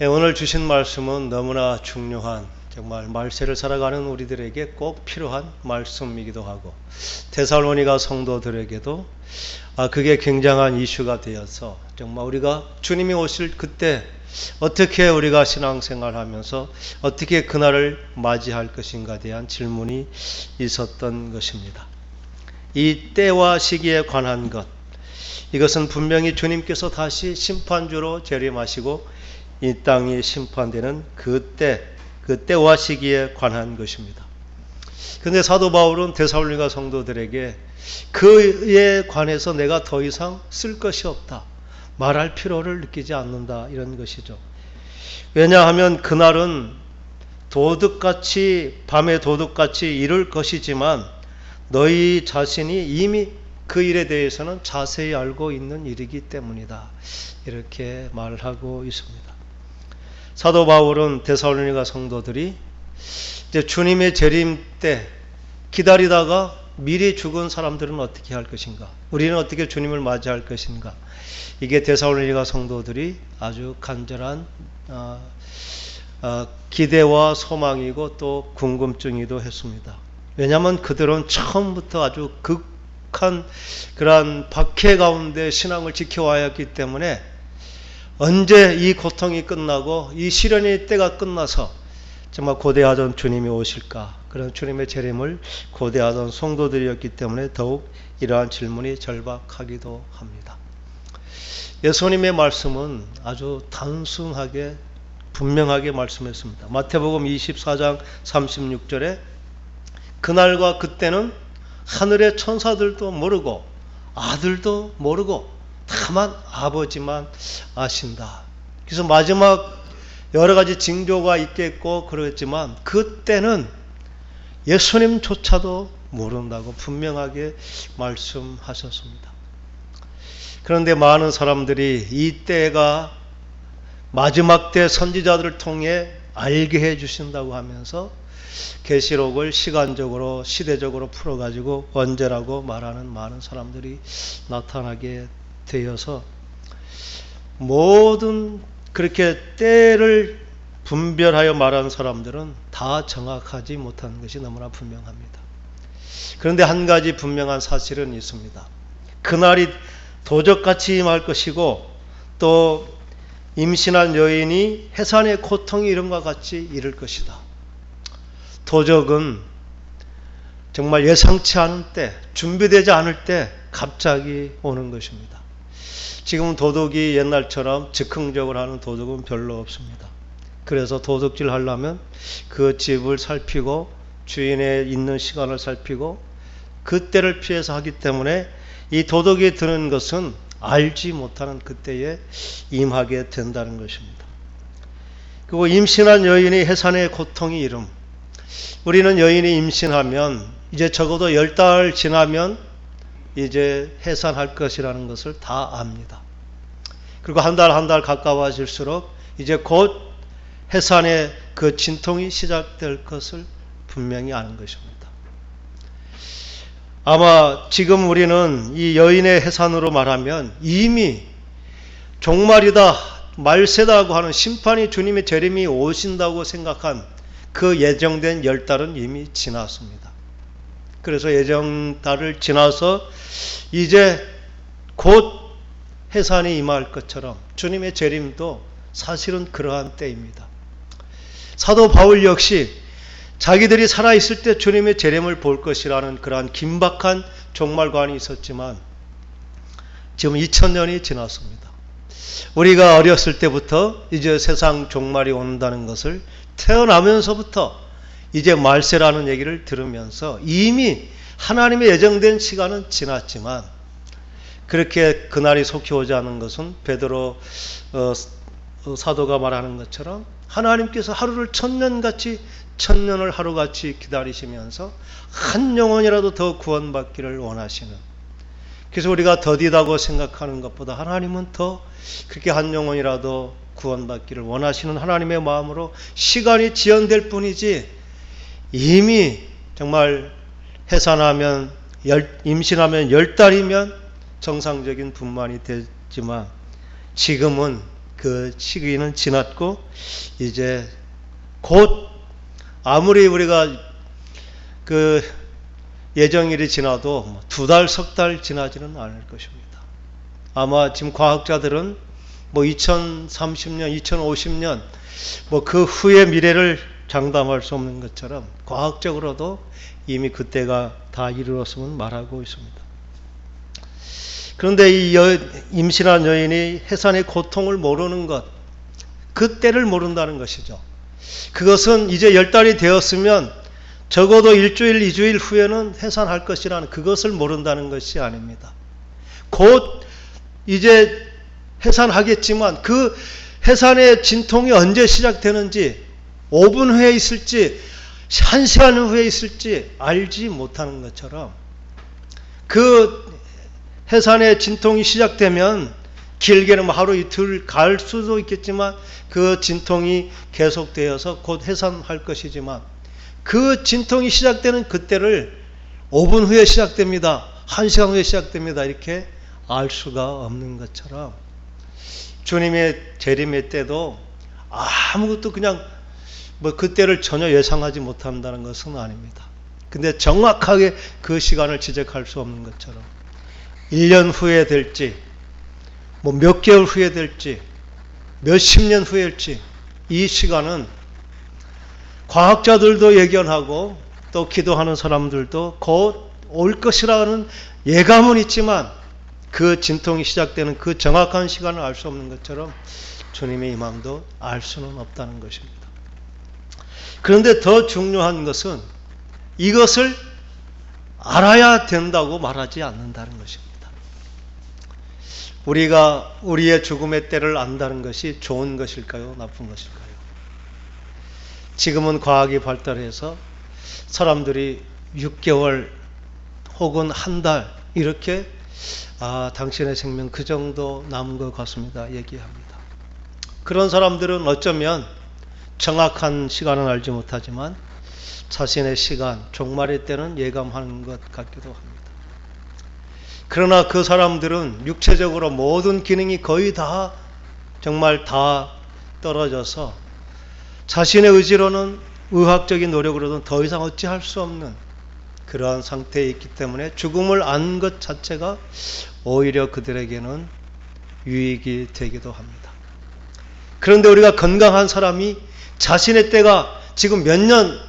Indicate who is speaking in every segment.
Speaker 1: 오늘 주신 말씀은 너무나 중요한, 정말 말세를 살아가는 우리들에게 꼭 필요한 말씀이기도 하고, 데살로니가 성도들에게도 그게 굉장한 이슈가 되어서 정말 우리가 주님이 오실 그때 어떻게 우리가 신앙생활하면서 어떻게 그날을 맞이할 것인가에 대한 질문이 있었던 것입니다. 이 때와 시기에 관한 것, 이것은 분명히 주님께서 다시 심판주로 재림하시고 이 땅이 심판되는 그 때와 시기에 관한 것입니다. 그런데 사도 바울은 데살로니가 성도들에게 그에 관해서 내가 더 이상 쓸 것이 없다, 말할 필요를 느끼지 않는다, 이런 것이죠. 왜냐하면 그날은 도둑같이, 밤에 도둑같이 이룰 것이지만 너희 자신이 이미 그 일에 대해서는 자세히 알고 있는 일이기 때문이다, 이렇게 말하고 있습니다. 사도 바울은 데살로니가 성도들이 이제 주님의 재림 때 기다리다가 미리 죽은 사람들은 어떻게 할 것인가, 우리는 어떻게 주님을 맞이할 것인가, 이게 데살로니가 성도들이 아주 간절한 기대와 소망이고 또 궁금증이기도 했습니다. 왜냐하면 그들은 처음부터 아주 극한 그러한 박해 가운데 신앙을 지켜와야 했기 때문에 언제 이 고통이 끝나고 이 시련의 때가 끝나서 정말 고대하던 주님이 오실까, 그런 주님의 재림을 고대하던 성도들이었기 때문에 더욱 이러한 질문이 절박하기도 합니다. 예수님의 말씀은 아주 단순하게 분명하게 말씀했습니다. 마태복음 24장 36절에 그날과 그때는 하늘의 천사들도 모르고 아들도 모르고 다만 아버지만 아신다. 그래서 마지막 여러 가지 징조가 있겠고 그러겠지만 그때는 예수님조차도 모른다고 분명하게 말씀하셨습니다. 그런데 많은 사람들이 이 때가 마지막 때 선지자들을 통해 알게 해주신다고 하면서 계시록을 시간적으로 시대적으로 풀어가지고 언제라고 말하는 많은 사람들이 나타나게 되어서 모든 그렇게 때를 분별하여 말하는 사람들은 다 정확하지 못한 것이 너무나 분명합니다. 그런데 한 가지 분명한 사실은 있습니다. 그날이 도적같이 임할 것이고 또 임신한 여인이 해산의 고통이 이름과 같이 이를 것이다. 도적은 정말 예상치 않은 때, 준비되지 않을 때 갑자기 오는 것입니다. 지금 도둑이 옛날처럼 즉흥적으로 하는 도둑은 별로 없습니다. 그래서 도둑질 하려면 그 집을 살피고 주인의 있는 시간을 살피고 그때를 피해서 하기 때문에 이 도둑이 드는 것은 알지 못하는 그때에 임하게 된다는 것입니다. 그리고 임신한 여인이 해산의 고통이 이름. 우리는 여인이 임신하면 이제 적어도 10달 지나면 이제 해산할 것이라는 것을 다 압니다. 그리고 한 달 한 달 가까워질수록 이제 곧 해산의 그 진통이 시작될 것을 분명히 아는 것입니다. 아마 지금 우리는 이 여인의 해산으로 말하면 이미 종말이다, 말세다고 하는 심판이 주님의 재림이 오신다고 생각한 그 예정된 10달은 이미 지났습니다. 그래서 예정달을 지나서 이제 곧 해산이 임할 것처럼 주님의 재림도 사실은 그러한 때입니다. 사도 바울 역시 자기들이 살아있을 때 주님의 재림을 볼 것이라는 그러한 긴박한 종말관이 있었지만 지금 2000년이 지났습니다. 우리가 어렸을 때부터 이제 세상 종말이 온다는 것을 태어나면서부터 이제 말세라는 얘기를 들으면서 이미 하나님의 예정된 시간은 지났지만 그렇게 그날이 속히 오지 않은 것은 베드로 사도가 말하는 것처럼 하나님께서 하루를 천년을 하루같이 기다리시면서 한 영혼이라도 더 구원받기를 원하시는, 그래서 우리가 더디다고 생각하는 것보다 하나님은 더 그렇게 한 영혼이라도 구원받기를 원하시는 하나님의 마음으로 시간이 지연될 뿐이지 이미 정말 해산하면 임신하면 10달이면 정상적인 분만이 되지만 지금은 그 시기는 지났고 이제 곧 아무리 우리가 그 예정일이 지나도 2달, 석 달 지나지는 않을 것입니다. 아마 지금 과학자들은 뭐 2030년, 2050년 뭐 그 후의 미래를 장담할 수 없는 것처럼 과학적으로도 이미 그때가 다 이르렀음은 말하고 있습니다. 그런데 이 임신한 여인이 해산의 고통을 모르는 것, 그때를 모른다는 것이죠. 그것은 이제 10달이 되었으면 적어도 1주일, 2주일 후에는 해산할 것이라는 그것을 모른다는 것이 아닙니다. 곧 이제 해산하겠지만 그 해산의 진통이 언제 시작되는지 5분 후에 있을지 1시간 후에 있을지 알지 못하는 것처럼 그 해산의 진통이 시작되면 길게는 하루 이틀 갈 수도 있겠지만 그 진통이 계속되어서 곧 해산할 것이지만 그 진통이 시작되는 그때를 5분 후에 시작됩니다. 1시간 후에 시작됩니다. 이렇게 알 수가 없는 것처럼 주님의 재림의 때도 아무것도 그냥 뭐 그때를 전혀 예상하지 못한다는 것은 아닙니다. 근데 정확하게 그 시간을 지적할 수 없는 것처럼 1년 후에 될지 뭐 몇 개월 후에 될지 몇십 년 후일지 이 시간은 과학자들도 예견하고 또 기도하는 사람들도 곧 올 것이라는 예감은 있지만 그 진통이 시작되는 그 정확한 시간을 알 수 없는 것처럼 주님의 임함도 알 수는 없다는 것입니다. 그런데 더 중요한 것은 이것을 알아야 된다고 말하지 않는다는 것입니다. 우리가 우리의 죽음의 때를 안다는 것이 좋은 것일까요? 나쁜 것일까요? 지금은 과학이 발달해서 사람들이 6개월 혹은 한 달 이렇게 당신의 생명 그 정도 남은 것 같습니다. 얘기합니다. 그런 사람들은 어쩌면 정확한 시간은 알지 못하지만 자신의 시간, 종말의 때는 예감하는 것 같기도 합니다. 그러나 그 사람들은 육체적으로 모든 기능이 거의 다 정말 다 떨어져서 자신의 의지로는 의학적인 노력으로는 더 이상 어찌할 수 없는 그러한 상태에 있기 때문에 죽음을 안 것 자체가 오히려 그들에게는 유익이 되기도 합니다. 그런데 우리가 건강한 사람이 자신의 때가 지금 몇 년,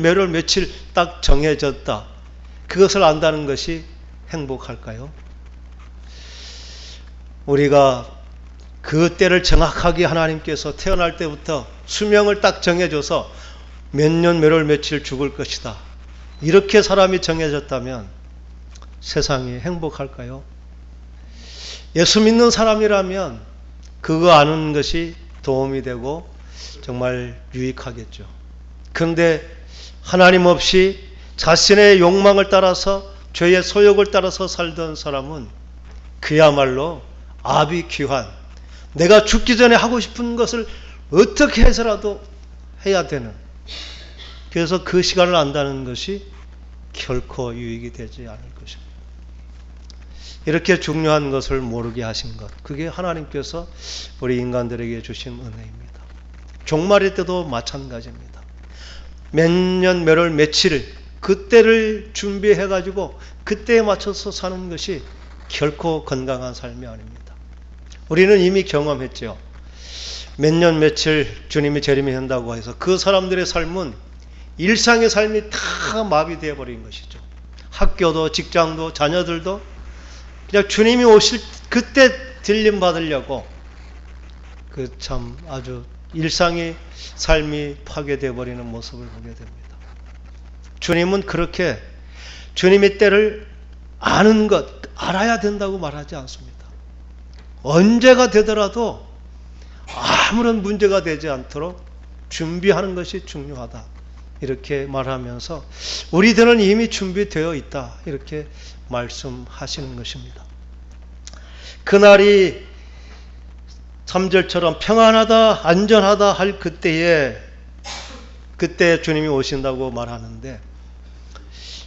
Speaker 1: 몇월, 며칠 딱 정해졌다. 그것을 안다는 것이 행복할까요? 우리가 그 때를 정확하게 하나님께서 태어날 때부터 수명을 딱 정해줘서 몇 년, 몇월, 며칠 죽을 것이다. 이렇게 사람이 정해졌다면 세상이 행복할까요? 예수 믿는 사람이라면 그거 아는 것이 도움이 되고 정말 유익하겠죠. 그런데 하나님 없이 자신의 욕망을 따라서 죄의 소욕을 따라서 살던 사람은 그야말로 아비규환, 내가 죽기 전에 하고 싶은 것을 어떻게 해서라도 해야 되는, 그래서 그 시간을 안다는 것이 결코 유익이 되지 않을 것입니다. 이렇게 중요한 것을 모르게 하신 것, 그게 하나님께서 우리 인간들에게 주신 은혜입니다. 종말의 때도 마찬가지입니다. 몇 년, 몇월, 며칠 그때를 준비해가지고 그때에 맞춰서 사는 것이 결코 건강한 삶이 아닙니다. 우리는 이미 경험했죠. 몇 년, 며칠 주님이 재림이 한다고 해서 그 사람들의 삶은 일상의 삶이 다 마비되어 버린 것이죠. 학교도 직장도 자녀들도 그냥 주님이 오실 그때 들림 받으려고 그 참 아주 일상의 삶이 파괴되어 버리는 모습을 보게 됩니다. 주님은 그렇게 주님의 때를 아는 것, 알아야 된다고 말하지 않습니다. 언제가 되더라도 아무런 문제가 되지 않도록 준비하는 것이 중요하다. 이렇게 말하면서 우리들은 이미 준비되어 있다. 이렇게 말씀하시는 것입니다. 그날이 3절처럼 평안하다, 안전하다 할 그때 주님이 오신다고 말하는데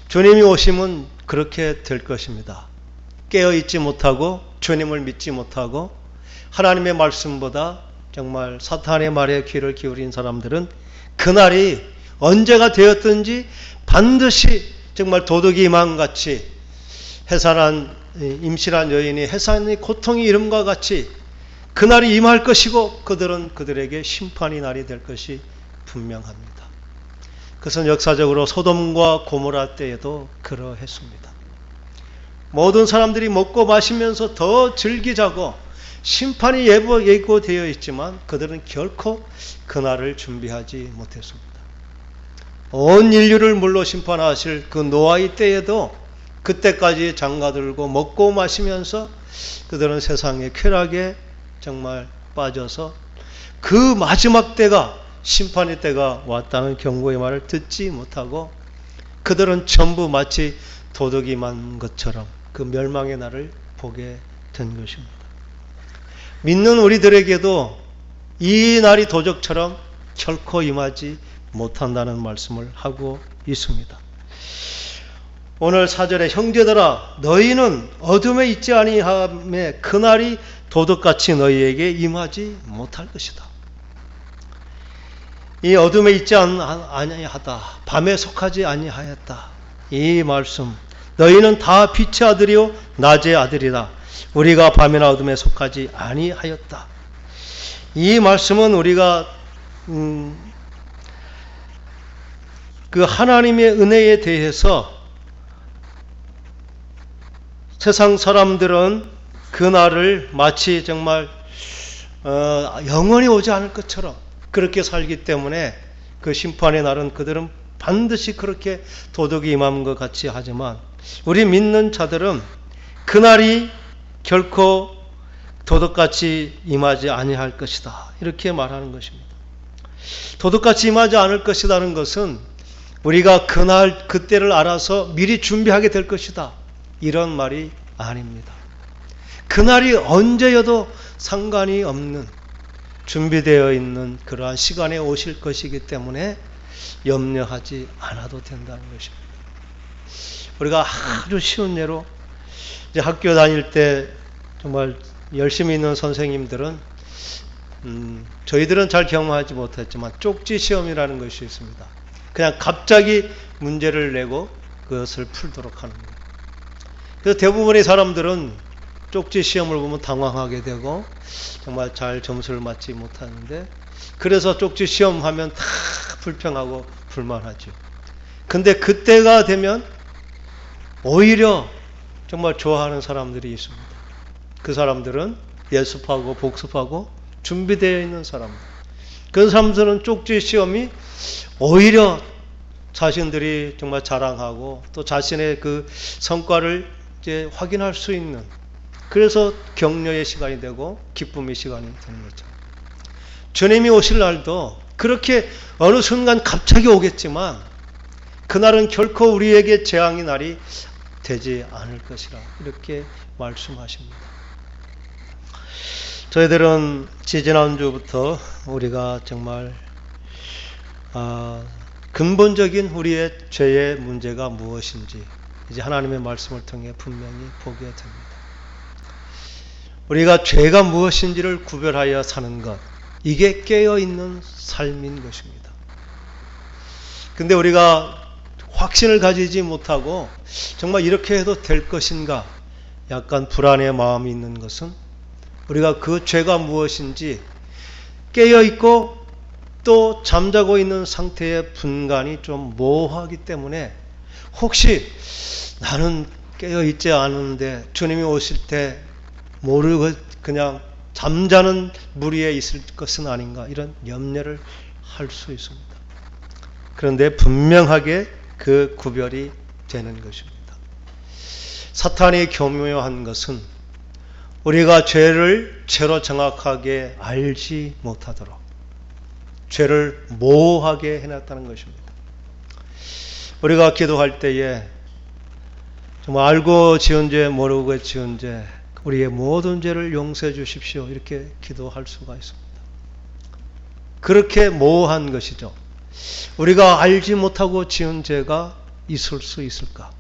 Speaker 1: 주님이 오시면 그렇게 될 것입니다. 깨어있지 못하고 주님을 믿지 못하고 하나님의 말씀보다 정말 사탄의 말에 귀를 기울인 사람들은 그날이 언제가 되었든지 반드시 정말 도둑이 임함같이 해산한 임신한 여인이 해산의 고통이 이름과 같이 그날이 임할 것이고 그들은 그들에게 심판이 날이 될 것이 분명합니다. 그것은 역사적으로 소돔과 고모라 때에도 그러했습니다. 모든 사람들이 먹고 마시면서 더 즐기자고 심판이 예고되어 있지만 그들은 결코 그날을 준비하지 못했습니다. 온 인류를 물로 심판하실 그 노아의 때에도 그때까지 장가들고 먹고 마시면서 그들은 세상의 쾌락에 정말 빠져서 그 마지막 때가 심판의 때가 왔다는 경고의 말을 듣지 못하고 그들은 전부 마치 도둑이 만 것처럼 그 멸망의 날을 보게 된 것입니다. 믿는 우리들에게도 이 날이 도적처럼 결코 임하지 못한다는 말씀을 하고 있습니다. 오늘 4절에 형제들아 너희는 어둠에 있지 아니하매 그날이 도둑같이 너희에게 임하지 못할 것이다. 이 어둠에 있지 아니하다, 밤에 속하지 아니하였다. 이 말씀, 너희는 다 빛의 아들이요 낮의 아들이다. 우리가 밤이나 어둠에 속하지 아니하였다. 이 말씀은 우리가 그 하나님의 은혜에 대해서 세상 사람들은 그날을 마치 정말 영원히 오지 않을 것처럼 그렇게 살기 때문에 그 심판의 날은 그들은 반드시 그렇게 도둑이 임한 것 같이 하지만 우리 믿는 자들은 그날이 결코 도둑같이 임하지 아니할 것이다. 이렇게 말하는 것입니다. 도둑같이 임하지 않을 것이라는 것은 우리가 그날 그때를 알아서 미리 준비하게 될 것이다. 이런 말이 아닙니다. 그날이 언제여도 상관이 없는 준비되어 있는 그러한 시간에 오실 것이기 때문에 염려하지 않아도 된다는 것입니다. 우리가 아주 쉬운 예로 이제 학교 다닐 때 정말 열심히 있는 선생님들은 저희들은 잘 경험하지 못했지만 쪽지 시험이라는 것이 있습니다. 그냥 갑자기 문제를 내고 그것을 풀도록 하는 거예요. 그래서 대부분의 사람들은 쪽지 시험을 보면 당황하게 되고 정말 잘 점수를 맞지 못하는데 그래서 쪽지 시험하면 다 불평하고 불만하죠. 근데 그때가 되면 오히려 정말 좋아하는 사람들이 있습니다. 그 사람들은 예습하고 복습하고 준비되어 있는 사람들. 그 사람들은 쪽지 시험이 오히려 자신들이 정말 자랑하고 또 자신의 그 성과를 이제 확인할 수 있는 그래서 격려의 시간이 되고 기쁨의 시간이 되는 거죠. 주님이 오실 날도 그렇게 어느 순간 갑자기 오겠지만 그날은 결코 우리에게 재앙의 날이 되지 않을 것이라 이렇게 말씀하십니다. 저희들은 지지난주부터 우리가 정말 근본적인 우리의 죄의 문제가 무엇인지 이제 하나님의 말씀을 통해 분명히 보게 됩니다. 우리가 죄가 무엇인지를 구별하여 사는 것, 이게 깨어있는 삶인 것입니다. 근데 우리가 확신을 가지지 못하고 정말 이렇게 해도 될 것인가 약간 불안의 마음이 있는 것은 우리가 그 죄가 무엇인지 깨어있고 또 잠자고 있는 상태의 분간이 좀 모호하기 때문에 혹시 나는 깨어있지 않은데 주님이 오실 때 모르고 그냥 잠자는 무리에 있을 것은 아닌가 이런 염려를 할 수 있습니다. 그런데 분명하게 그 구별이 되는 것입니다. 사탄이 교묘한 것은 우리가 죄를 죄로 정확하게 알지 못하도록 죄를 모호하게 해놨다는 것입니다. 우리가 기도할 때에 정말 알고 지은 죄 모르고 지은 죄 우리의 모든 죄를 용서해 주십시오 이렇게 기도할 수가 있습니다. 그렇게 모호한 것이죠. 우리가 알지 못하고 지은 죄가 있을 수 있을까?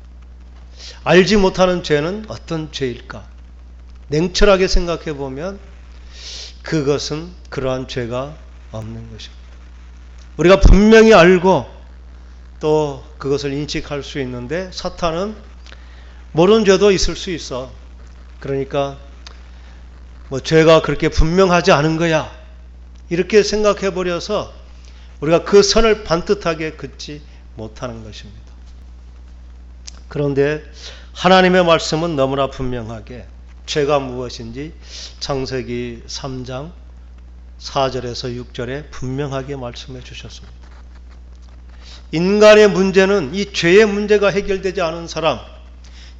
Speaker 1: 알지 못하는 죄는 어떤 죄일까? 냉철하게 생각해 보면 그것은 그러한 죄가 없는 것입니다. 우리가 분명히 알고 또 그것을 인식할 수 있는데 사탄은 모르는 죄도 있을 수 있어. 그러니까 뭐 죄가 그렇게 분명하지 않은 거야, 이렇게 생각해 버려서 우리가 그 선을 반듯하게 긋지 못하는 것입니다. 그런데 하나님의 말씀은 너무나 분명하게 죄가 무엇인지 창세기 3장 4절에서 6절에 분명하게 말씀해 주셨습니다. 인간의 문제는 이 죄의 문제가 해결되지 않은 사람,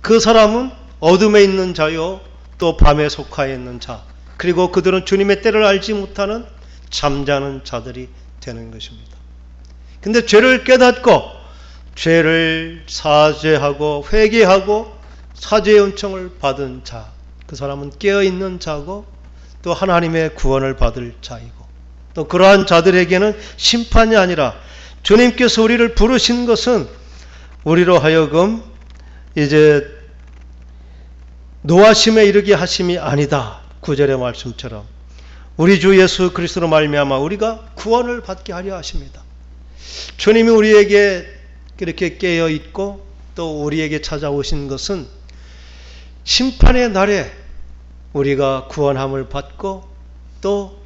Speaker 1: 그 사람은 어둠에 있는 자요 또 밤에 속하여 있는 자, 그리고 그들은 주님의 때를 알지 못하는 잠자는 자들이 되는 것입니다. 근데 죄를 깨닫고 죄를 사죄하고 회개하고 사죄의 은총을 받은 자, 그 사람은 깨어있는 자고 또 하나님의 구원을 받을 자이고, 또 그러한 자들에게는 심판이 아니라 주님께서 우리를 부르신 것은 우리로 하여금 이제 노하심에 이르게 하심이 아니다. 9절의 말씀처럼 우리 주 예수 그리스도로 말미암아 우리가 구원을 받게 하려 하십니다. 주님이 우리에게 이렇게 깨어 있고 또 우리에게 찾아오신 것은 심판의 날에 우리가 구원함을 받고 또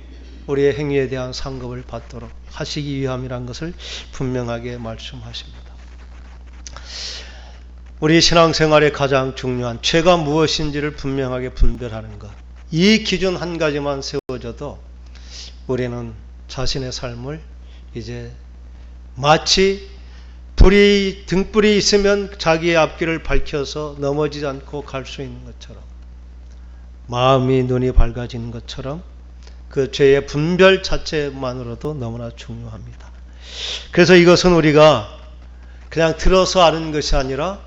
Speaker 1: 우리의 행위에 대한 상급을 받도록 하시기 위함이란 것을 분명하게 말씀하십니다. 우리 신앙생활의 가장 중요한 죄가 무엇인지를 분명하게 분별하는 것, 이 기준 한 가지만 세워져도 우리는 자신의 삶을 이제 마치 등불이 있으면 자기의 앞길을 밝혀서 넘어지지 않고 갈 수 있는 것처럼, 마음이 눈이 밝아지는 것처럼 그 죄의 분별 자체만으로도 너무나 중요합니다. 그래서 이것은 우리가 그냥 들어서 아는 것이 아니라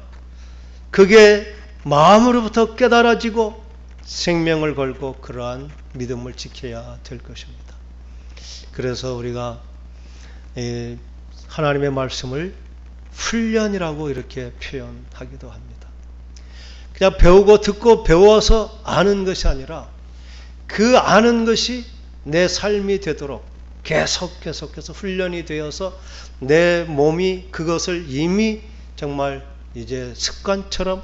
Speaker 1: 그게 마음으로부터 깨달아지고 생명을 걸고 그러한 믿음을 지켜야 될 것입니다. 그래서 우리가 하나님의 말씀을 훈련이라고 이렇게 표현하기도 합니다. 그냥 배우고 듣고 배워서 아는 것이 아니라 그 아는 것이 내 삶이 되도록 계속해서 훈련이 되어서 내 몸이 그것을 이미 정말 이제 습관처럼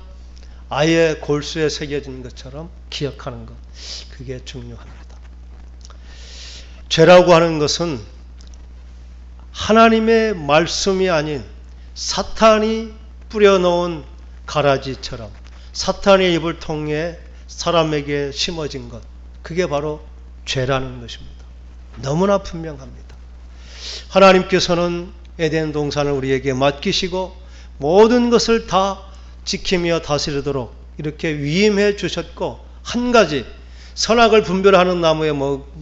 Speaker 1: 아예 골수에 새겨진 것처럼 기억하는 것, 그게 중요합니다. 죄라고 하는 것은 하나님의 말씀이 아닌 사탄이 뿌려놓은 가라지처럼 사탄의 입을 통해 사람에게 심어진 것, 그게 바로 죄라는 것입니다. 너무나 분명합니다. 하나님께서는 에덴 동산을 우리에게 맡기시고 모든 것을 다 지키며 다스리도록 이렇게 위임해 주셨고, 한 가지 선악을 분별하는 나무의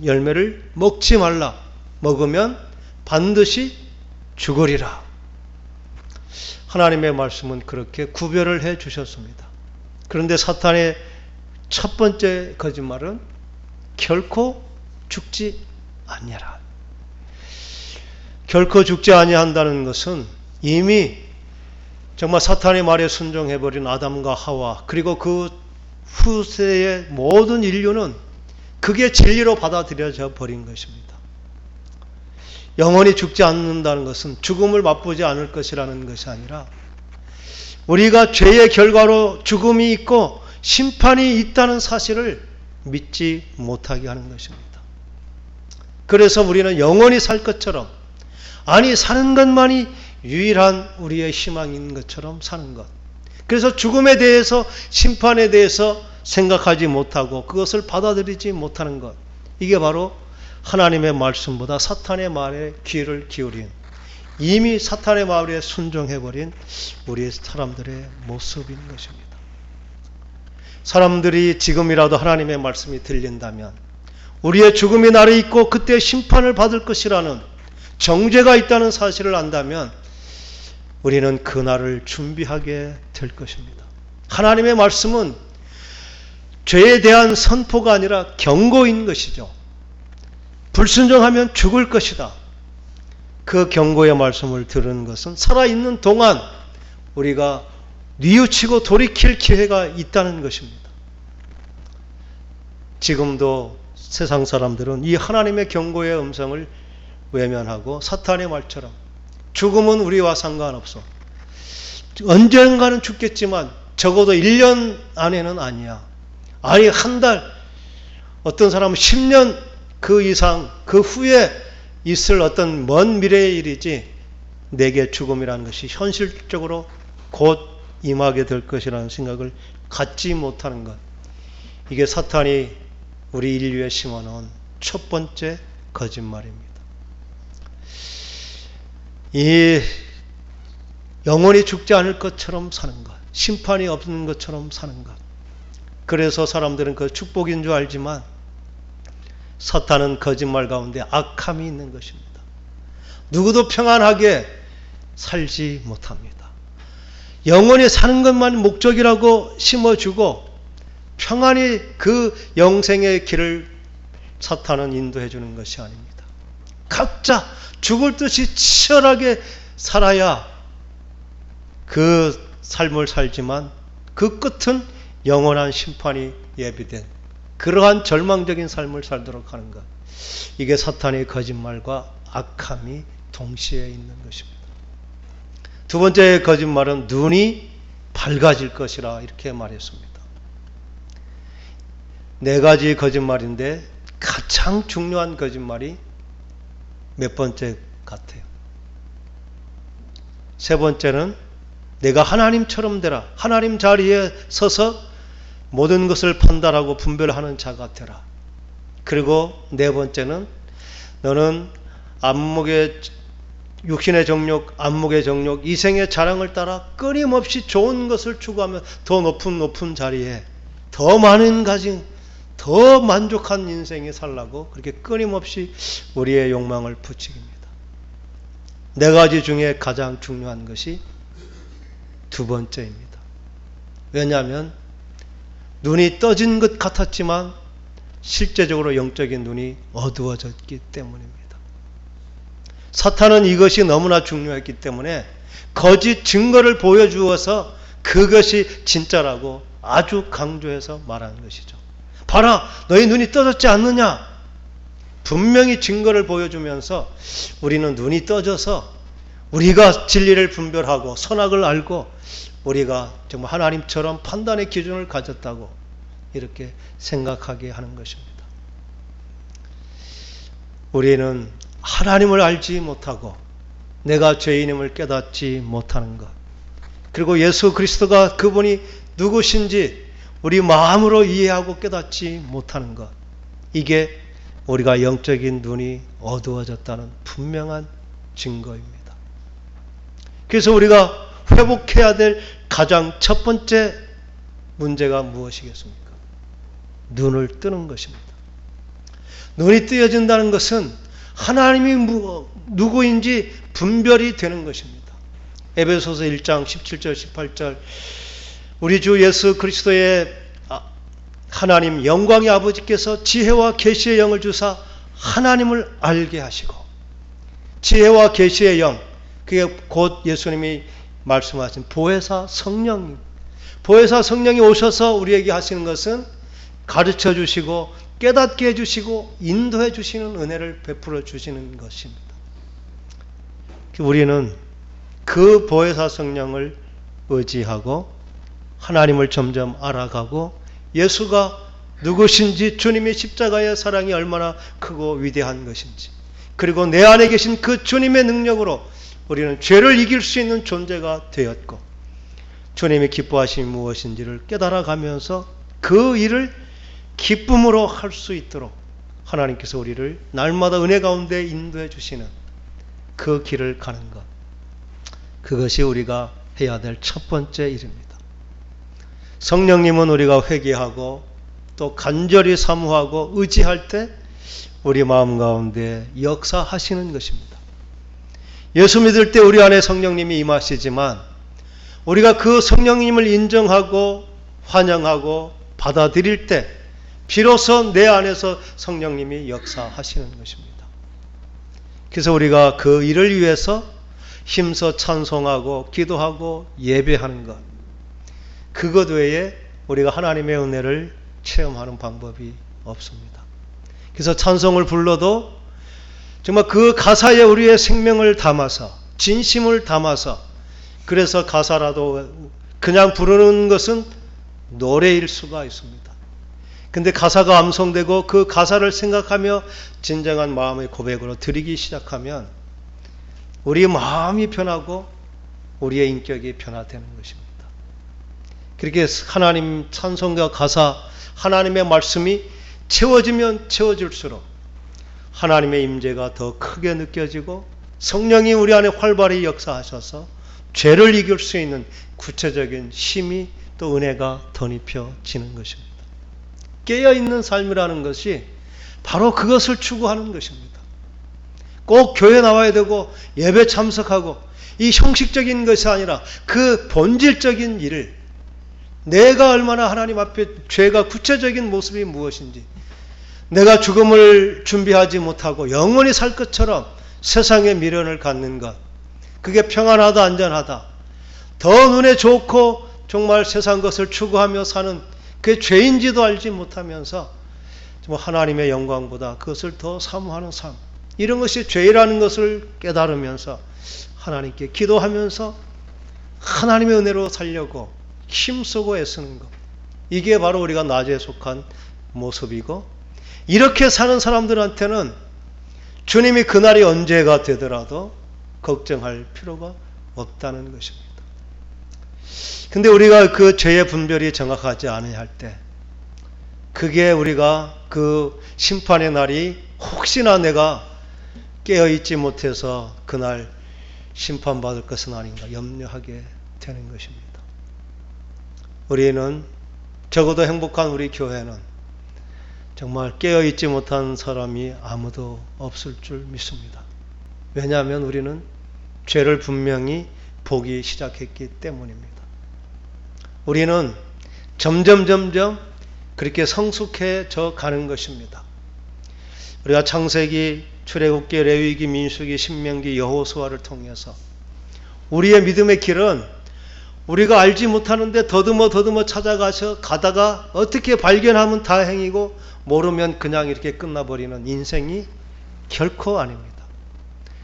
Speaker 1: 열매를 먹지 말라, 먹으면 반드시 죽으리라. 하나님의 말씀은 그렇게 구별을 해 주셨습니다. 그런데 사탄의 첫 번째 거짓말은 결코 죽지 아니하라. 결코 죽지 아니한다는 것은 이미 정말 사탄의 말에 순종해버린 아담과 하와, 그리고 그 후세의 모든 인류는 그게 진리로 받아들여져 버린 것입니다. 영원히 죽지 않는다는 것은 죽음을 맛보지 않을 것이라는 것이 아니라 우리가 죄의 결과로 죽음이 있고 심판이 있다는 사실을 믿지 못하게 하는 것입니다. 그래서 우리는 영원히 살 것처럼, 아니 사는 것만이 유일한 우리의 희망인 것처럼 사는 것. 그래서 죽음에 대해서, 심판에 대해서 생각하지 못하고 그것을 받아들이지 못하는 것, 이게 바로 하나님의 말씀보다 사탄의 말에 귀를 기울인, 이미 사탄의 말에 순종해버린 우리 사람들의 모습인 것입니다. 사람들이 지금이라도 하나님의 말씀이 들린다면 우리의 죽음이 날이 있고 그때 심판을 받을 것이라는 정죄가 있다는 사실을 안다면 우리는 그날을 준비하게 될 것입니다. 하나님의 말씀은 죄에 대한 선포가 아니라 경고인 것이죠. 불순종하면 죽을 것이다. 그 경고의 말씀을 들은 것은 살아있는 동안 우리가 뉘우치고 돌이킬 기회가 있다는 것입니다. 지금도 세상 사람들은 이 하나님의 경고의 음성을 외면하고 사탄의 말처럼 죽음은 우리와 상관없어. 언젠가는 죽겠지만 적어도 1년 안에는 아니야. 아니 한 달, 어떤 사람은 10년 그 이상 그 후에 있을 어떤 먼 미래의 일이지 내게 죽음이라는 것이 현실적으로 곧 임하게 될 것이라는 생각을 갖지 못하는 것. 이게 사탄이 우리 인류에 심어놓은 첫 번째 거짓말입니다. 이 영원히 죽지 않을 것처럼 사는 것, 심판이 없는 것처럼 사는 것. 그래서 사람들은 그 축복인 줄 알지만 사탄은 거짓말 가운데 악함이 있는 것입니다. 누구도 평안하게 살지 못합니다. 영원히 사는 것만 목적이라고 심어주고 평안히 그 영생의 길을 사탄은 인도해 주는 것이 아닙니다. 각자 죽을 듯이 치열하게 살아야 그 삶을 살지만 그 끝은 영원한 심판이 예비된 그러한 절망적인 삶을 살도록 하는 것. 이게 사탄의 거짓말과 악함이 동시에 있는 것입니다. 두 번째 거짓말은 눈이 밝아질 것이라 이렇게 말했습니다. 네 가지 거짓말인데 가장 중요한 거짓말이 몇 번째 같아요? 세 번째는 내가 하나님처럼 되라. 하나님 자리에 서서 모든 것을 판단하고 분별하는 자가 되라. 그리고 네 번째는 너는 안목의 육신의 정욕, 안목의 정욕, 이생의 자랑을 따라 끊임없이 좋은 것을 추구하며 더 높은 자리에 더 많은 가진, 더 만족한 인생이 살라고 그렇게 끊임없이 우리의 욕망을 부추깁니다. 네 가지 중에 가장 중요한 것이 두 번째입니다. 왜냐하면 눈이 떠진 것 같았지만 실제적으로 영적인 눈이 어두워졌기 때문입니다. 사탄은 이것이 너무나 중요했기 때문에 거짓 증거를 보여주어서 그것이 진짜라고 아주 강조해서 말하는 것이죠. 봐라, 너희 눈이 떠졌지 않느냐? 분명히 증거를 보여주면서 우리는 눈이 떠져서 우리가 진리를 분별하고 선악을 알고 우리가 정말 하나님처럼 판단의 기준을 가졌다고 이렇게 생각하게 하는 것입니다. 우리는 하나님을 알지 못하고 내가 죄인임을 깨닫지 못하는 것, 그리고 예수 그리스도가 그분이 누구신지 우리 마음으로 이해하고 깨닫지 못하는 것, 이게 우리가 영적인 눈이 어두워졌다는 분명한 증거입니다. 그래서 우리가 회복해야 될 가장 첫 번째 문제가 무엇이겠습니까? 눈을 뜨는 것입니다. 눈이 뜨여진다는 것은 하나님이 누구인지 분별이 되는 것입니다. 에베소서 1장 17절 18절 우리 주 예수 그리스도의 하나님 영광의 아버지께서 지혜와 계시의 영을 주사 하나님을 알게 하시고, 지혜와 계시의 영, 그게 곧 예수님이 말씀하신 보혜사 성령, 보혜사 성령이 오셔서 우리에게 하시는 것은 가르쳐 주시고 깨닫게 해주시고 인도해 주시는 은혜를 베풀어 주시는 것입니다. 우리는 그 보혜사 성령을 의지하고 하나님을 점점 알아가고 예수가 누구신지, 주님의 십자가의 사랑이 얼마나 크고 위대한 것인지, 그리고 내 안에 계신 그 주님의 능력으로 우리는 죄를 이길 수 있는 존재가 되었고 주님이 기뻐하심이 무엇인지를 깨달아가면서 그 일을 기쁨으로 할 수 있도록 하나님께서 우리를 날마다 은혜 가운데 인도해 주시는 그 길을 가는 것, 그것이 우리가 해야 될 첫 번째 일입니다. 성령님은 우리가 회개하고 또 간절히 사모하고 의지할 때 우리 마음 가운데 역사하시는 것입니다. 예수 믿을 때 우리 안에 성령님이 임하시지만 우리가 그 성령님을 인정하고 환영하고 받아들일 때 비로소 내 안에서 성령님이 역사하시는 것입니다. 그래서 우리가 그 일을 위해서 힘써 찬송하고 기도하고 예배하는 것, 그것 외에 우리가 하나님의 은혜를 체험하는 방법이 없습니다. 그래서 찬송을 불러도 정말 그 가사에 우리의 생명을 담아서, 진심을 담아서, 그래서 가사라도 그냥 부르는 것은 노래일 수가 있습니다. 근데 가사가 암송되고 그 가사를 생각하며 진정한 마음의 고백으로 드리기 시작하면 우리의 마음이 변하고 우리의 인격이 변화되는 것입니다. 그렇게 하나님 찬송과 가사, 하나님의 말씀이 채워지면 채워질수록 하나님의 임재가 더 크게 느껴지고 성령이 우리 안에 활발히 역사하셔서 죄를 이길 수 있는 구체적인 힘이 또 은혜가 덧입혀지는 것입니다. 깨어있는 삶이라는 것이 바로 그것을 추구하는 것입니다. 꼭 교회 나와야 되고 예배 참석하고 이 형식적인 것이 아니라 그 본질적인 일을, 내가 얼마나 하나님 앞에 죄가 구체적인 모습이 무엇인지, 내가 죽음을 준비하지 못하고 영원히 살 것처럼 세상에 미련을 갖는 것, 그게 평안하다 안전하다, 더 눈에 좋고 정말 세상 것을 추구하며 사는 그게 죄인지도 알지 못하면서 하나님의 영광보다 그것을 더 사모하는 삶, 이런 것이 죄라는 것을 깨달으면서 하나님께 기도하면서 하나님의 은혜로 살려고 힘쓰고 애쓰는 것, 이게 바로 우리가 낮에 속한 모습이고, 이렇게 사는 사람들한테는 주님이 그날이 언제가 되더라도 걱정할 필요가 없다는 것입니다. 근데 우리가 그 죄의 분별이 정확하지 않아야 할 때, 그게 우리가 그 심판의 날이 혹시나 내가 깨어있지 못해서 그날 심판받을 것은 아닌가 염려하게 되는 것입니다. 우리는, 적어도 행복한 우리 교회는 정말 깨어있지 못한 사람이 아무도 없을 줄 믿습니다. 왜냐하면 우리는 죄를 분명히 보기 시작했기 때문입니다. 우리는 점점 그렇게 성숙해져 가는 것입니다. 우리가 창세기, 출애굽기, 레위기, 민수기, 신명기, 여호수아를 통해서 우리의 믿음의 길은 우리가 알지 못하는데 더듬어 찾아가서 가다가 어떻게 발견하면 다행이고 모르면 그냥 이렇게 끝나버리는 인생이 결코 아닙니다.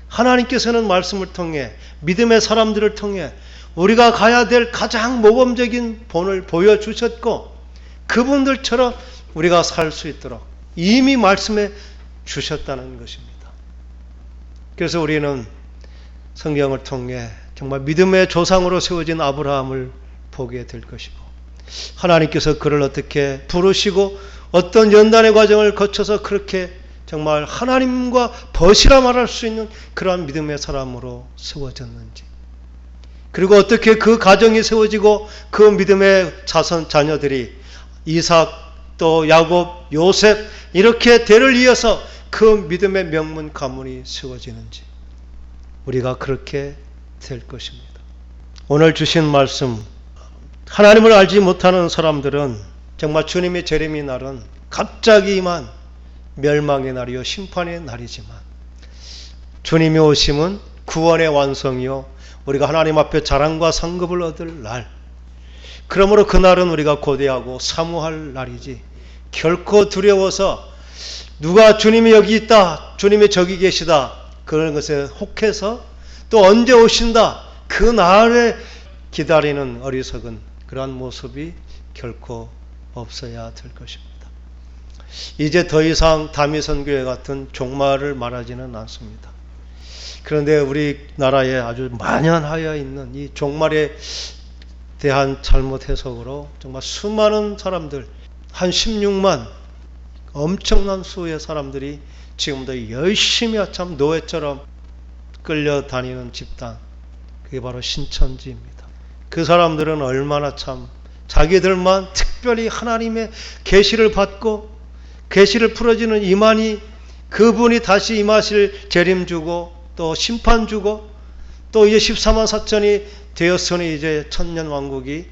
Speaker 1: 하나님께서는 말씀을 통해, 믿음의 사람들을 통해 우리가 가야 될 가장 모범적인 본을 보여주셨고, 그분들처럼 우리가 살 수 있도록 이미 말씀해 주셨다는 것입니다. 그래서 우리는 성경을 통해 정말 믿음의 조상으로 세워진 아브라함을 보게 될 것이고, 하나님께서 그를 어떻게 부르시고 어떤 연단의 과정을 거쳐서 그렇게 정말 하나님과 벗이라 말할 수 있는 그러한 믿음의 사람으로 세워졌는지, 그리고 어떻게 그 가정이 세워지고 그 믿음의 자녀들이 이삭, 또 야곱, 요셉, 이렇게 대를 이어서 그 믿음의 명문 가문이 세워지는지, 우리가 그렇게 될 것입니다. 오늘 주신 말씀, 하나님을 알지 못하는 사람들은 정말 주님의 재림의 날은 갑자기 임한 멸망의 날이요 심판의 날이지만, 주님의 오심은 구원의 완성이요 우리가 하나님 앞에 자랑과 상급을 얻을 날, 그러므로 그날은 우리가 고대하고 사모할 날이지, 결코 두려워서 누가 주님이 여기 있다, 주님이 저기 계시다, 그런 것에 혹해서 또 언제 오신다, 그 날에 기다리는 어리석은 그러한 모습이 결코 없어야 될 것입니다. 이제 더 이상 다미선교회 같은 종말을 말하지는 않습니다. 그런데 우리나라에 아주 만연하여 있는 이 종말에 대한 잘못 해석으로 정말 수많은 사람들, 한 16만 엄청난 수의 사람들이 지금도 열심히 참 노예처럼 끌려다니는 집단, 그게 바로 신천지입니다. 그 사람들은 얼마나 참 자기들만 특별히 하나님의 계시를 받고 계시를 풀어지는 임하니 그분이 다시 임하실 재림 주고 또 심판 주고 또 이제 14만 4천이 되었으니 이제 천년 왕국이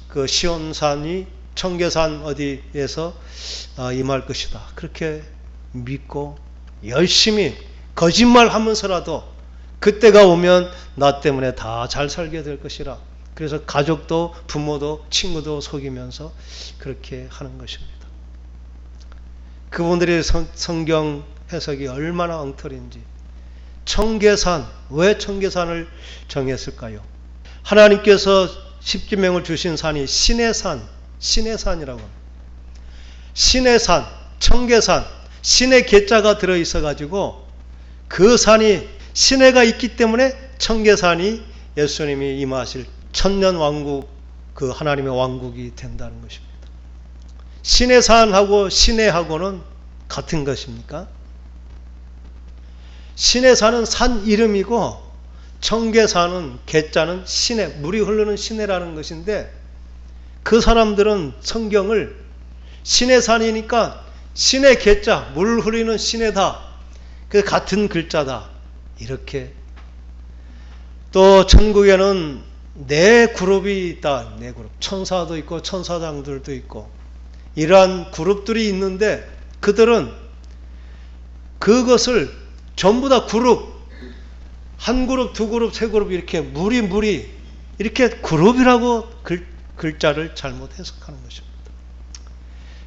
Speaker 1: 그 시온산이 청계산 어디에서 임할 것이다, 그렇게 믿고 열심히 거짓말하면서라도 그때가 오면 나 때문에 다 잘 살게 될 것이라, 그래서 가족도 부모도 친구도 속이면서 그렇게 하는 것입니다. 그분들의 성경 해석이 얼마나 엉터리인지. 청계산, 왜 청계산을 정했을까요? 하나님께서 십계명을 주신 산이 신의 산, 신의 산이라고 합니다. 신의 산, 청계산, 신의 계자가 들어있어 가지고 그 산이 신해가 있기 때문에 청계산이 예수님이 임하실 천년 왕국, 그 하나님의 왕국이 된다는 것입니다. 신의 산하고 신해하고는 같은 것입니까? 신의 산은 산 이름이고 청계산은 계자는 시내, 물이 흐르는 시내라는 것인데 그 사람들은 성경을 신의 산이니까 신의 계자, 물 흐르는 시내다. 그 같은 글자다. 이렇게. 또 천국에는 네 그룹이 있다. 네 그룹. 천사도 있고 천사장들도 있고 이러한 그룹들이 있는데 그들은 그것을 전부 다 그룹, 한 그룹, 두 그룹, 세 그룹 이렇게 무리 이렇게 그룹이라고 글자를 잘못 해석하는 것입니다.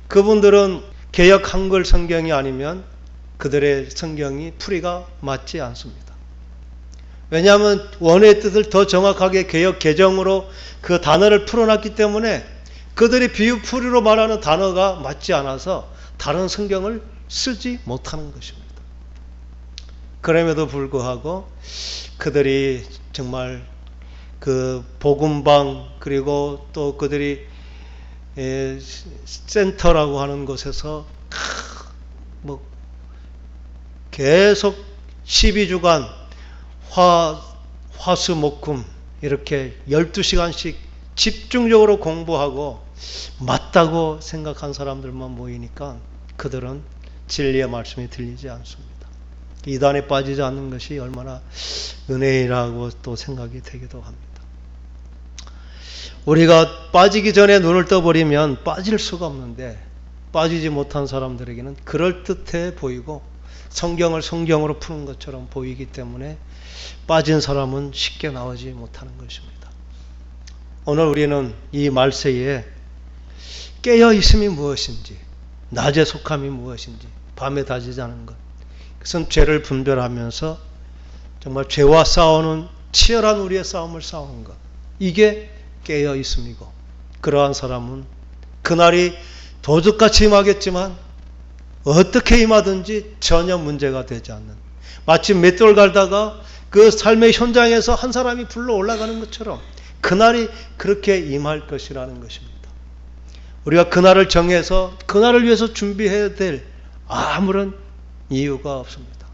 Speaker 1: 그분들은 개역 한글 성경이 아니면 그들의 성경이 풀이가 맞지 않습니다. 왜냐하면 원어의 뜻을 더 정확하게 개역 개정으로 그 단어를 풀어놨기 때문에 그들이 비유풀이로 말하는 단어가 맞지 않아서 다른 성경을 쓰지 못하는 것입니다. 그럼에도 불구하고 그들이 정말 그 복음방 그리고 또 그들이 센터라고 하는 곳에서 뭐 계속 12주간 화수목금 이렇게 12시간씩 집중적으로 공부하고 맞다고 생각한 사람들만 모이니까 그들은 진리의 말씀이 들리지 않습니다. 이단에 빠지지 않는 것이 얼마나 은혜라고 또 생각이 되기도 합니다. 우리가 빠지기 전에 눈을 떠버리면 빠질 수가 없는데 빠지지 못한 사람들에게는 그럴듯해 보이고 성경을 성경으로 푸는 것처럼 보이기 때문에 빠진 사람은 쉽게 나오지 못하는 것입니다. 오늘 우리는 이 말세에 깨어있음이 무엇인지, 낮에 속함이 무엇인지, 밤에 다지지 않은 것, 그것은 죄를 분별하면서 정말 죄와 싸우는 치열한 우리의 싸움을 싸우는 것, 이게 깨어있음이고, 그러한 사람은 그날이 도둑같이 임하겠지만 어떻게 임하든지 전혀 문제가 되지 않는, 마치 맷돌 갈다가 그 삶의 현장에서 한 사람이 불러 올라가는 것처럼 그날이 그렇게 임할 것이라는 것입니다. 우리가 그날을 정해서 그날을 위해서 준비해야 될 아무런 이유가 없습니다.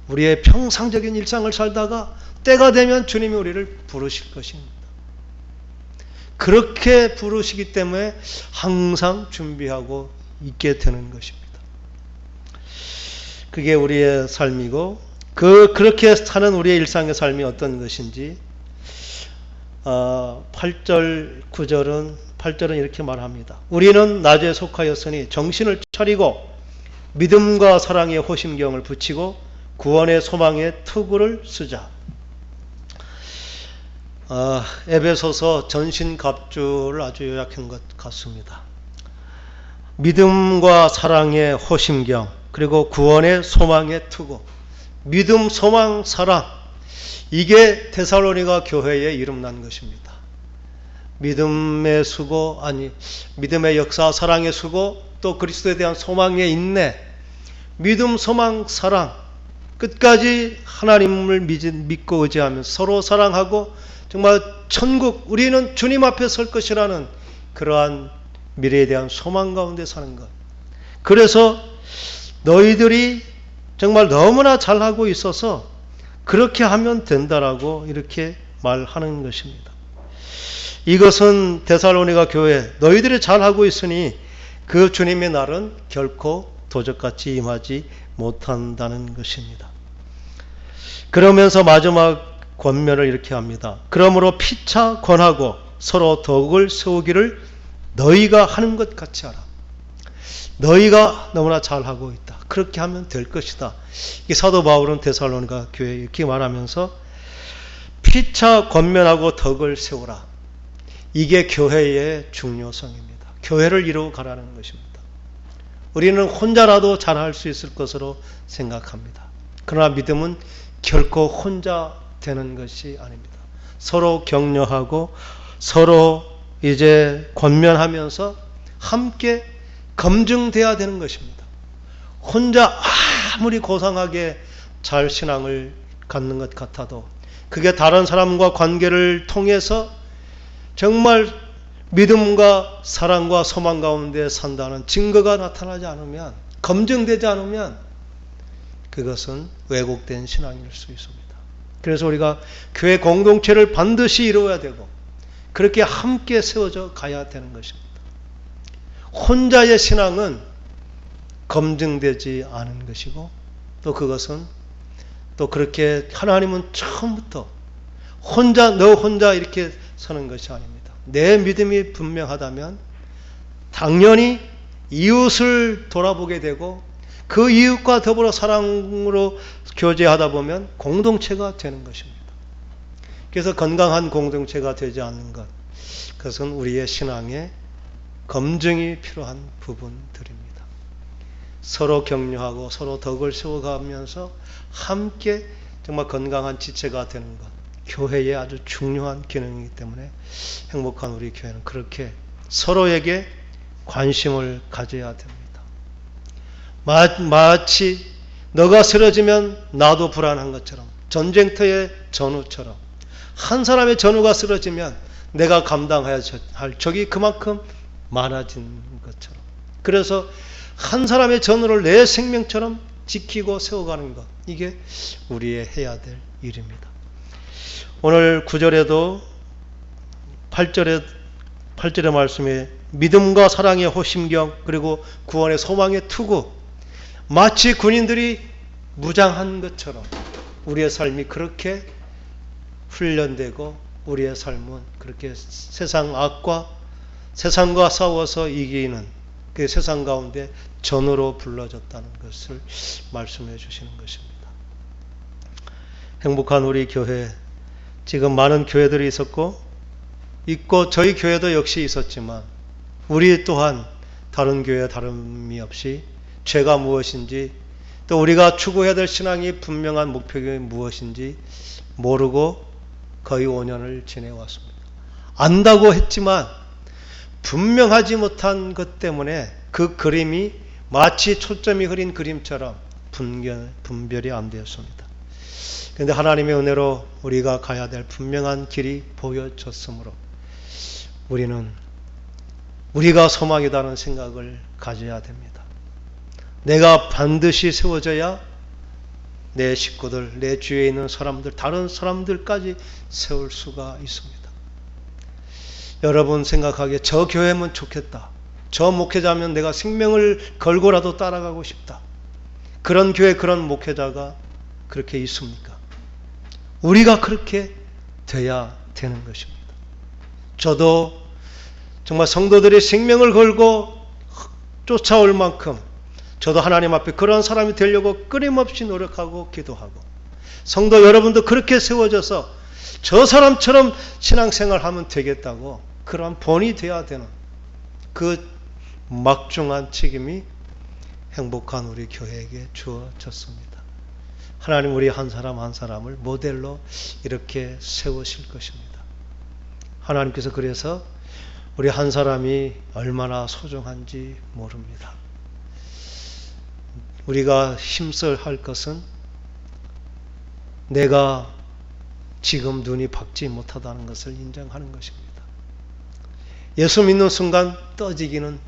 Speaker 1: 우리의 평상적인 일상을 살다가 때가 되면 주님이 우리를 부르실 것입니다. 그렇게 부르시기 때문에 항상 준비하고 있게 되는 것입니다. 그게 우리의 삶이고 그렇게 사는 우리의 일상의 삶이 어떤 것인지 8절 8절은 이렇게 말합니다. 우리는 낮에 속하였으니 정신을 차리고 믿음과 사랑의 호심경을 붙이고 구원의 소망의 투구를 쓰자. 에베소서 전신갑주를 아주 요약한 것 같습니다. 믿음과 사랑의 호심경, 그리고 구원의 소망의 투구. 믿음, 소망, 사랑, 이게 데살로니가 교회에 이름난 것입니다. 믿음의 수고, 믿음의 역사, 사랑의 수고, 또 그리스도에 대한 소망의 인내, 믿음, 소망, 사랑, 끝까지 하나님을 믿고 의지하면서 서로 사랑하고 정말 천국, 우리는 주님 앞에 설 것이라는 그러한 미래에 대한 소망 가운데 사는 것. 그래서 너희들이 정말 너무나 잘하고 있어서 그렇게 하면 된다라고 이렇게 말하는 것입니다. 이것은 데살로니가 교회, 너희들이 잘하고 있으니 그 주님의 날은 결코 도적같이 임하지 못한다는 것입니다. 그러면서 마지막 권면을 이렇게 합니다. 그러므로 피차 권하고 서로 덕을 세우기를 너희가 하는 것 같이 하라. 너희가 너무나 잘하고 있다. 그렇게 하면 될 것이다. 이 사도 바울은 데살로니가 교회에 이렇게 말하면서 피차 권면하고 덕을 세우라. 이게 교회의 중요성입니다. 교회를 이루어 가라는 것입니다. 우리는 혼자라도 잘할 수 있을 것으로 생각합니다. 그러나 믿음은 결코 혼자 되는 것이 아닙니다. 서로 격려하고 서로 이제 권면하면서 함께 검증돼야 되는 것입니다. 혼자 아무리 고상하게 잘 신앙을 갖는 것 같아도 그게 다른 사람과 관계를 통해서 정말 믿음과 사랑과 소망 가운데 산다는 증거가 나타나지 않으면, 검증되지 않으면 그것은 왜곡된 신앙일 수 있습니다. 그래서 우리가 교회 공동체를 반드시 이루어야 되고 그렇게 함께 세워져 가야 되는 것입니다. 혼자의 신앙은 검증되지 않은 것이고 또 그것은 또 그렇게 하나님은 처음부터 너 혼자 이렇게 서는 것이 아닙니다. 내 믿음이 분명하다면 당연히 이웃을 돌아보게 되고 그 이웃과 더불어 사랑으로 교제하다 보면 공동체가 되는 것입니다. 그래서 건강한 공동체가 되지 않는 것, 그것은 우리의 신앙에 검증이 필요한 부분들입니다. 서로 격려하고 서로 덕을 세워가면서 함께 정말 건강한 지체가 되는 것, 교회의 아주 중요한 기능이기 때문에 행복한 우리 교회는 그렇게 서로에게 관심을 가져야 됩니다. 마치 너가 쓰러지면 나도 불안한 것처럼, 전쟁터의 전우처럼 한 사람의 전우가 쓰러지면 내가 감당해야 할 적이 그만큼 많아진 것처럼, 그래서 한 사람의 전우를 내 생명처럼 지키고 세워가는 것, 이게 우리의 해야 될 일입니다. 오늘 9절에도 8절의 말씀에 믿음과 사랑의 호심경, 그리고 구원의 소망의 투구, 마치 군인들이 무장한 것처럼 우리의 삶이 그렇게 훈련되고 우리의 삶은 그렇게 세상과 싸워서 이기는 그 세상 가운데 전으로 불러졌다는 것을 말씀해 주시는 것입니다. 행복한 우리 교회, 지금 많은 교회들이 있고 저희 교회도 역시 있었지만 우리 또한 다른 교회와 다름이 없이 죄가 무엇인지 또 우리가 추구해야 될 신앙이 분명한 목표가 무엇인지 모르고 거의 5년을 지내왔습니다. 안다고 했지만 분명하지 못한 것 때문에 그 그림이 마치 초점이 흐린 그림처럼 분별이 안 되었습니다. 그런데 하나님의 은혜로 우리가 가야 될 분명한 길이 보여졌으므로 우리가 소망이라는 생각을 가져야 됩니다. 내가 반드시 세워져야 내 식구들, 내 주위에 있는 사람들, 다른 사람들까지 세울 수가 있습니다. 여러분 생각하기에 저 교회면 좋겠다, 저 목회자면 내가 생명을 걸고라도 따라가고 싶다, 그런 교회, 그런 목회자가 그렇게 있습니까? 우리가 그렇게 돼야 되는 것입니다. 저도 정말 성도들의 생명을 걸고 쫓아올 만큼 저도 하나님 앞에 그런 사람이 되려고 끊임없이 노력하고 기도하고, 성도 여러분도 그렇게 세워져서 저 사람처럼 신앙생활하면 되겠다고 그런 본이 되어야 되는 그 막중한 책임이 행복한 우리 교회에게 주어졌습니다. 하나님 우리 한 사람 한 사람을 모델로 이렇게 세우실 것입니다. 하나님께서 그래서 우리 한 사람이 얼마나 소중한지 모릅니다. 우리가 힘써야 할 것은 내가 지금 눈이 밝지 못하다는 것을 인정하는 것입니다. 예수 믿는 순간 떠지기는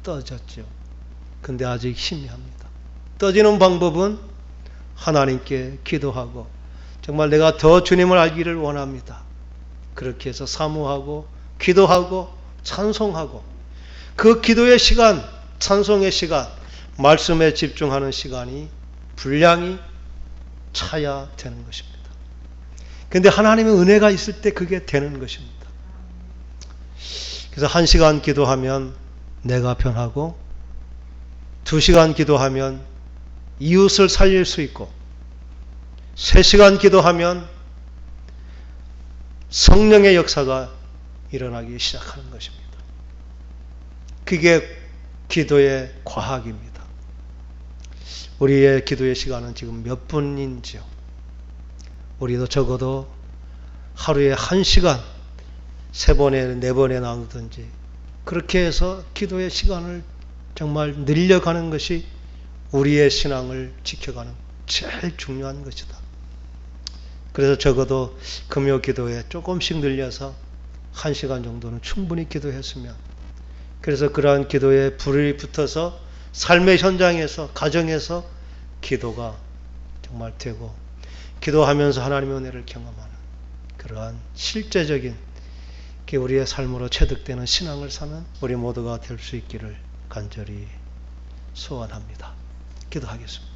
Speaker 1: 떠졌죠. 근데 아직 희미합니다. 떠지는 방법은 하나님께 기도하고 정말 내가 더 주님을 알기를 원합니다. 그렇게 해서 사모하고 기도하고 찬송하고 그 기도의 시간, 찬송의 시간, 말씀에 집중하는 시간이 분량이 차야 되는 것입니다. 그런데 하나님의 은혜가 있을 때 그게 되는 것입니다. 그래서 1시간 기도하면 내가 변하고 2시간 기도하면 이웃을 살릴 수 있고 3시간 기도하면 성령의 역사가 일어나기 시작하는 것입니다. 그게 기도의 과학입니다. 우리의 기도의 시간은 지금 몇 분인지요? 우리도 적어도 하루에 1시간 3번에 4번에 나누든지 그렇게 해서 기도의 시간을 정말 늘려가는 것이 우리의 신앙을 지켜가는 제일 중요한 것이다. 그래서 적어도 금요 기도에 조금씩 늘려서 1시간 정도는 충분히 기도했으면, 그래서 그러한 기도에 불이 붙어서 삶의 현장에서, 가정에서 기도가 정말 되고, 기도하면서 하나님의 은혜를 경험하는 그러한 실제적인 우리의 삶으로 체득되는 신앙을 사는 우리 모두가 될 수 있기를 간절히 소원합니다. 기도하겠습니다.